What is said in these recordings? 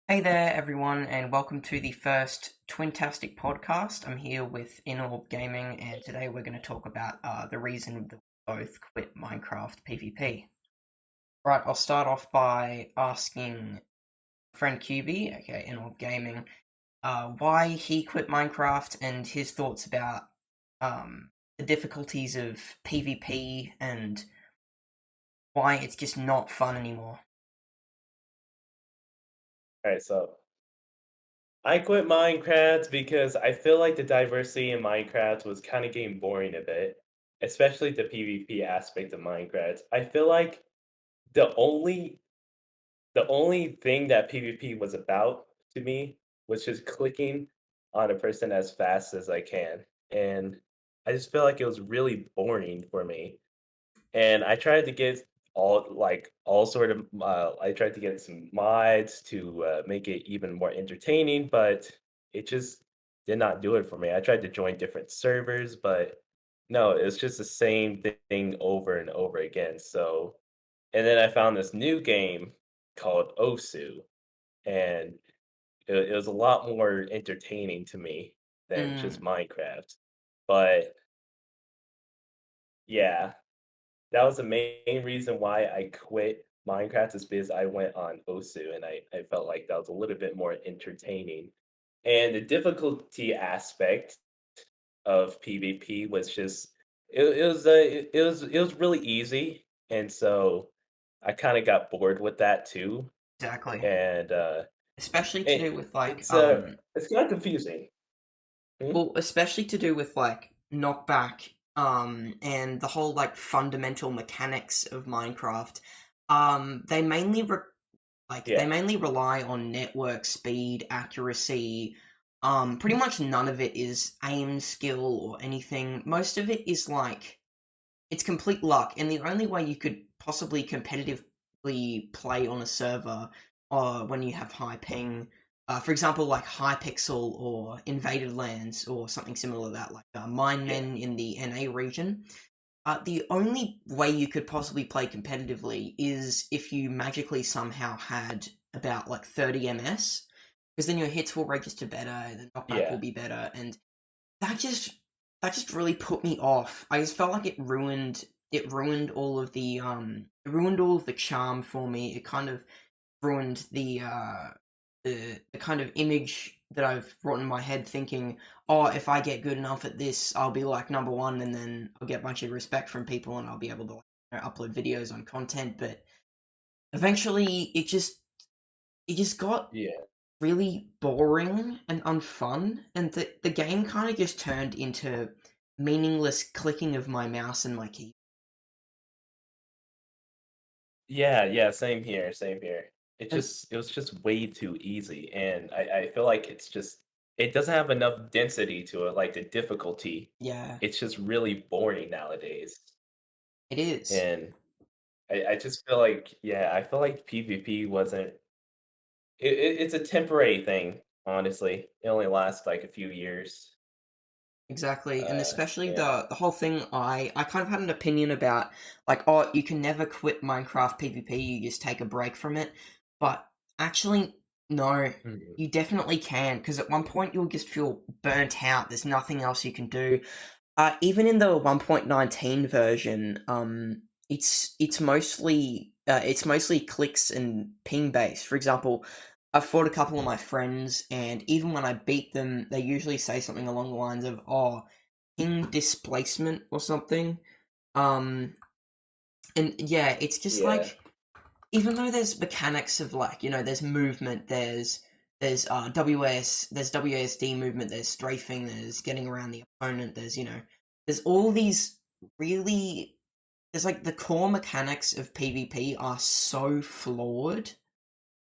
Hey there, everyone, and welcome to the first Twintastic Podcast. I'm here with Inorb Gaming, and today we're going to talk about the reason that we both quit Minecraft PvP. Right, I'll start off by asking friend QB, okay, Inorb Gaming, why he quit Minecraft and his thoughts about the difficulties of PvP and why it's just not fun anymore. All right, so I quit Minecraft because I feel like the diversity in Minecraft was kind of getting boring a bit, especially the PvP aspect of Minecraft. I feel like the only the only thing that PvP was about to me was just clicking on a person as fast as I can. And I just feel like it was really boring for me. And I tried to get all sort of I tried to get some mods to make it even more entertaining, but it just did not do it for me. I tried to join different servers, but no, it's just the same thing over and over again. So, and then I found this new game called Osu, and it was a lot more entertaining to me than just Mm, Minecraft. But yeah, that was the main reason why I quit Minecraft is because I went on Osu and I felt like that was a little bit more entertaining. And the difficulty aspect of PvP was just it was really easy. And so I kind of got bored with that too. exactly. And Especially to do it, with like it's kind of confusing. Hmm? well, especially to do with like knockback, and the whole like fundamental mechanics of Minecraft. They mainly they Yeah. mainly rely on network speed, accuracy. Pretty much none of it is aim skill or anything. Most of it is like it's complete luck, and the only way you could possibly competitively play on a server, when you have high ping, for example, like Hypixel or Invaded Lands or something similar to that, like Yeah. Minemen in the NA region. The only way you could possibly play competitively is if you magically somehow had about like 30 MS, because then your hits will register better, the knockback will Yeah. be better, and that just that just really put me off. I just felt like it ruined all of the charm for me. It kind of ruined the kind of image that I've brought in my head, thinking, oh, if I get good enough at this, I'll be like number one, and then I'll get a bunch of respect from people, and I'll be able to, like, upload videos on content. But eventually, it just got Yeah. really boring and unfun, and the game kind of just turned into meaningless clicking of my mouse and my key. Yeah, yeah, same here, same here. And It was just way too easy, and I feel like it doesn't have enough density to it, like the difficulty. yeah, It's just really boring nowadays, it is. and I just feel like yeah, I feel like PvP wasn't it's a temporary thing, honestly. It only lasts like a few years. Exactly, and especially Yeah. the whole thing. I kind of had an opinion about, like, oh, you can never quit Minecraft PvP. You just take a break from it. But actually, no, Mhm. you definitely can, because at one point you'll just feel burnt out. There's nothing else you can do. Even in the 1.19 version, it's mostly clicks and ping based. For example, I've fought a couple of my friends, and even when I beat them, they usually say something along the lines of, "Oh, ping displacement" or something. Um, and yeah, it's just Yeah. like, even though there's mechanics of, like, there's movement, there's WASD movement, there's strafing, there's getting around the opponent, there's all these really there's like the core mechanics of PvP are so flawed,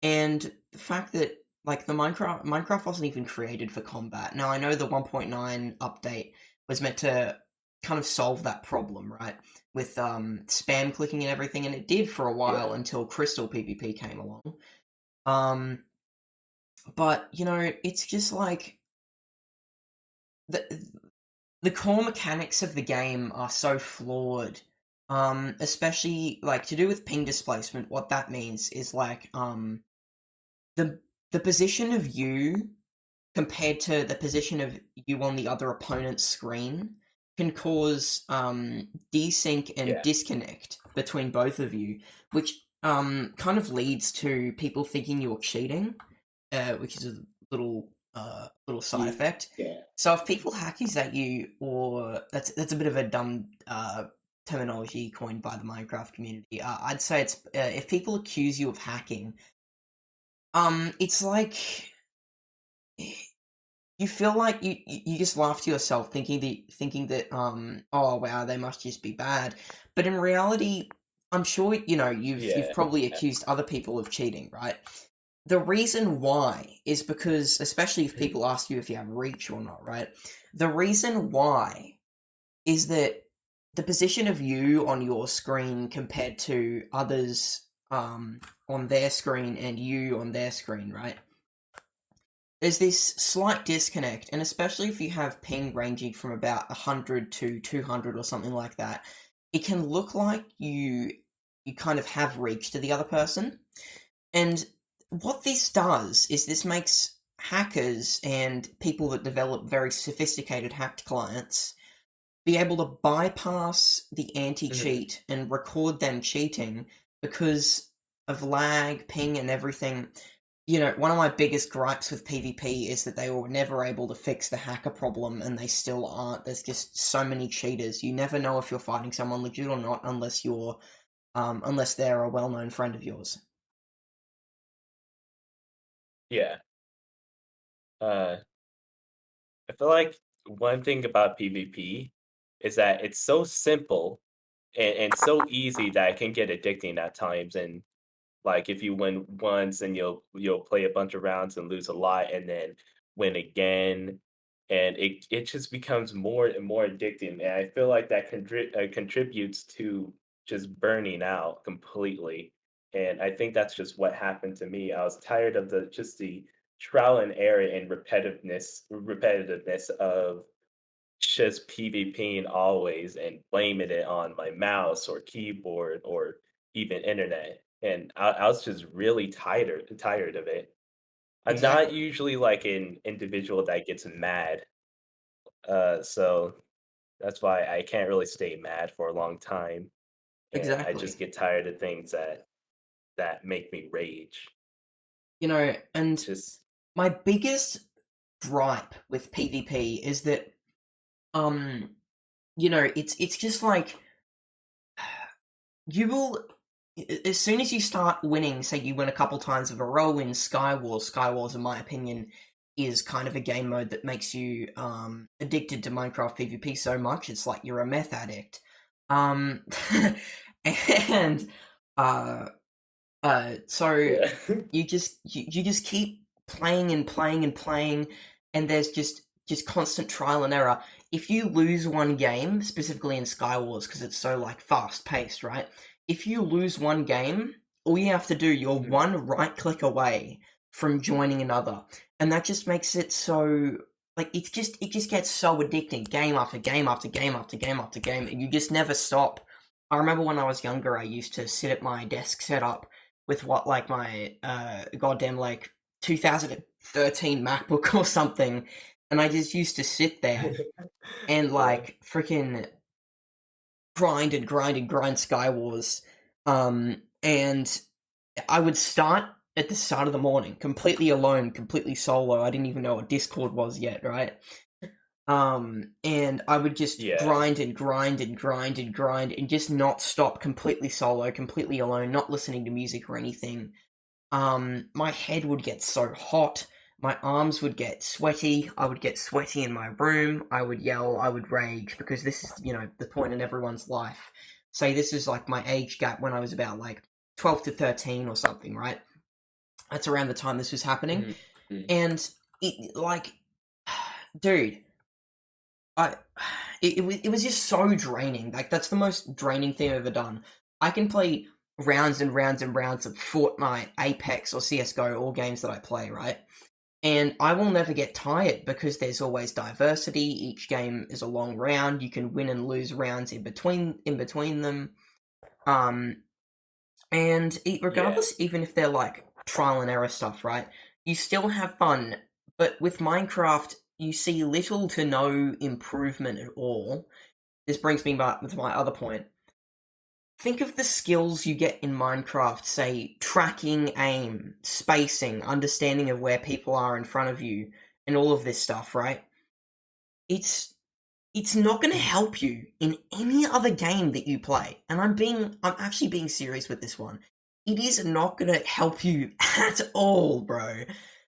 and the fact that, like, the Minecraft wasn't even created for combat. Now I know the 1.9 update was meant to kind of solve that problem, right? With spam clicking and everything, and it did for a while Yeah. until Crystal PvP came along. Um but it's just like the the core mechanics of the game are so flawed. Especially, like, to do with ping displacement. What that means is, like, the the position of you compared to the position of you on the other opponent's screen can cause desync and Yeah. disconnect between both of you, which kind of leads to people thinking you're cheating, which is a little side effect. Yeah. So if people hackies at you, or that's a bit of a dumb terminology coined by the Minecraft community. I'd say it's if people accuse you of hacking, it's like you feel like you just laugh to yourself, thinking that oh wow, they must just be bad. But in reality, I'm sure you've Yeah. probably accused other people of cheating, right? The reason why is because, especially if Mhm. people ask you if you have reach or not, right? The reason why is that the position of you on your screen compared to others on their screen and you on their screen, right? There's this slight disconnect, and especially if you have ping ranging from about 100 to 200 or something like that, it can look like you kind of have reach to the other person. And what this does is this makes hackers and people that develop very sophisticated hacked clients be able to bypass the Mhm. anti-cheat and record them cheating because of lag, ping, and everything. One of my biggest gripes with PvP is that they were never able to fix the hacker problem, and they still aren't. There's just so many cheaters. You never know if you're fighting someone legit or not unless they're a well-known friend of yours. Yeah. Uh, I feel like one thing about PvP is that it's so simple and so easy that it can get addicting at times. And like if you win once and you'll play a bunch of rounds and lose a lot and then win again, and it just becomes more and more addicting. And I feel like that contributes to just burning out completely. And I think that's just what happened to me. I was tired of the trial and error and repetitiveness of just PvPing always and blaming it on my mouse or keyboard or even internet. And I was just really tired of it. I'm not Exactly. usually like an individual that gets mad. So that's why I can't really stay mad for a long time. And I just Exactly. get tired of things that make me rage. And Just my biggest gripe with PvP is that um it's just like you will as soon as you start winning, say you win a couple times of a row in Skywars in my opinion is kind of a game mode that makes you addicted to Minecraft PvP so much it's like you're a meth addict. Um and uh so yeah. you just keep playing and playing and playing, and there's just constant trial and error. If you lose one game, specifically in Skywars, because it's so like fast paced, right? If you lose one game, all you have to do, you're Mhm. one right click away from joining another, and that just makes it so like it just gets so addicting, game after game after game after game after game, and you just never stop. I remember when I was younger, I used to sit at my desk setup with what like my goddamn like 2013 MacBook or something, and I just used to sit there and yeah. like freaking grind and grind and grind Skywars. And I would start at the start of the morning, completely alone, completely solo. I didn't even know what Discord was yet, right? And I would just Yeah. grind and grind and grind and grind and just not stop, completely solo, completely alone, not listening to music or anything. My head would get so hot, my arms would get sweaty, I would get sweaty in my room, I would yell, I would rage, because this is, the point in everyone's life. Say this is like my age gap when I was about like 12 to 13 or something, right? That's around the time this was happening. Mhm. Mhm. And it, like, dude, I, it was just so draining. Like, that's the most draining thing I've ever done. I can play rounds and rounds and rounds of Fortnite, Apex, or CSGO, all games that I play, right? And I will never get tired because there's always diversity. Each game is a long round. You can win and lose rounds in between them. Um, and Yeah. regardless, even if they're like trial and error stuff, right? you still have fun, but with Minecraft, you see little to no improvement at all. This brings me back to my other point. Think of the skills you get in Minecraft, say tracking, aim, spacing, understanding of where people are in front of you, and all of this stuff, right? It's it's not going to help you in any other game that you play. And I'm actually being serious with this one. It is not going to help you at all, bro.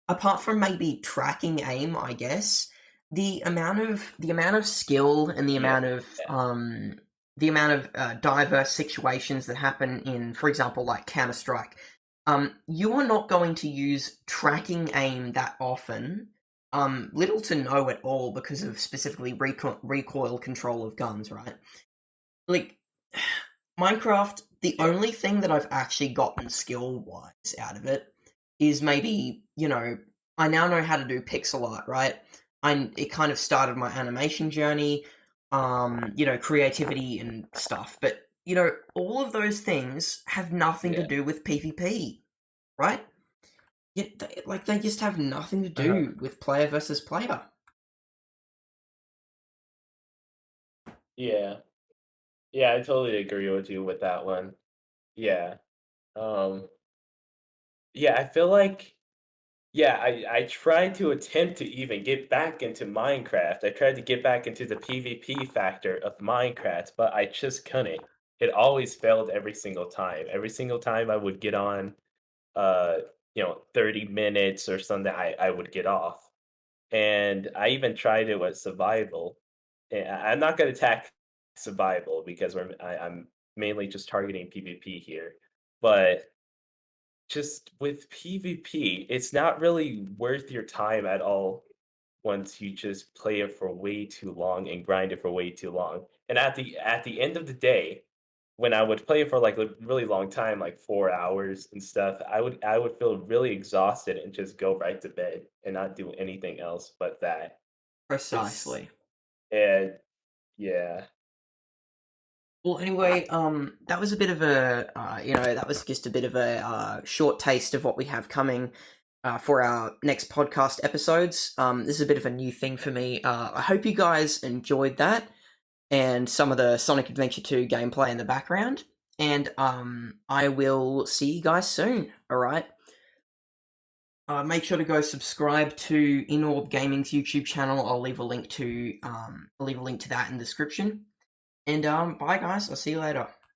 Apart from maybe tracking aim, I guess, the amount of skill and Yeah. the amount of diverse situations that happen in, for example, like Counter Strike, you are not going to use tracking aim that often. Little to no at all because of specifically recoil control of guns, right? Like Minecraft, the only thing that I've actually gotten skill wise out of it is maybe, I now know how to do pixel art, right? It kind of started my animation journey, creativity and stuff. But, all of those things have nothing to Yeah. do with PvP, right? They just have nothing to Uh-huh. do with player versus player. Yeah. Yeah, I totally agree with you with that one. Yeah. Um, yeah, I feel like yeah, I tried to attempt to even get back into Minecraft. I tried to get back into the PvP factor of Minecraft, but I just couldn't. It always failed every single time. Every single time I would get on, uh, 30 minutes or something, I would get off. And I even tried it with survival. I'm not going to attack survival because I'm mainly just targeting PvP here. But just with PvP, it's not really worth your time at all once you just play it for way too long and grind it for way too long. And at the end of the day, when I would play it for like a really long time, like 4 hours and stuff, I would feel really exhausted and just go right to bed and not do anything else but that. It's Precisely. and yeah. Well, anyway, that was a bit of that was just a bit of a short taste of what we have coming for our next podcast episodes. This is a bit of a new thing for me. I hope you guys enjoyed that and some of the Sonic Adventure 2 gameplay in the background. And I will see you guys soon. All right. Make sure to go subscribe to Inorb Gaming's YouTube channel. I'll leave a link to that in the description. And bye guys, I'll see you later.